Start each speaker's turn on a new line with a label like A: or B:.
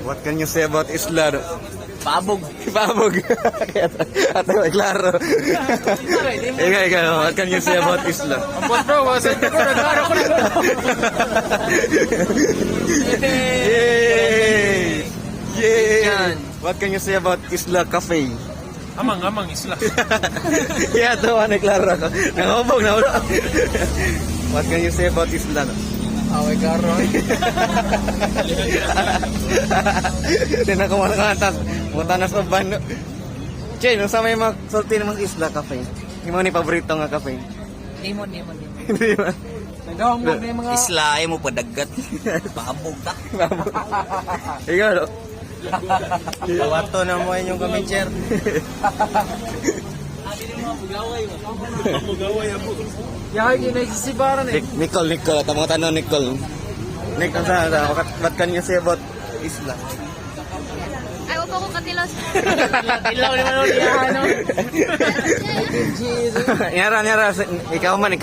A: What can you say about Isla?
B: Pabog.
A: Pabog. Ate, klaro. Ikaw, what can you say about Isla?
B: Ampun bro, wasit ko nagaro ko na.
A: Yay! Yay!
B: Yan.
A: What can you say about Isla Cafe?
B: Amang isla.
A: Yeah, ito, klaro ako. Nangubog na ulo. What can you say about Isla?
B: Away garo.
A: Tinan ko mga kantas. Muta na sa bando. Che, nung sa may mga salty namang Isla Cafe. Yung mga ni paborito nga cafe.
B: Limon.
A: Hindi ba?
B: Nagawang na yung mga... Isla ay mo padagat. Pabog ta.
A: Ikaw, no?
B: Kawato na mo yung kamitcher. Yahay ginagsisibaran eh.
A: Nicole. At ang mga tanong, Nicole. Nick, ang saan? What can you say about Isla?
C: Ay, upo ko katilos.
B: Tilaw naman ulit yan, no?
A: Nyara. Ikaw man.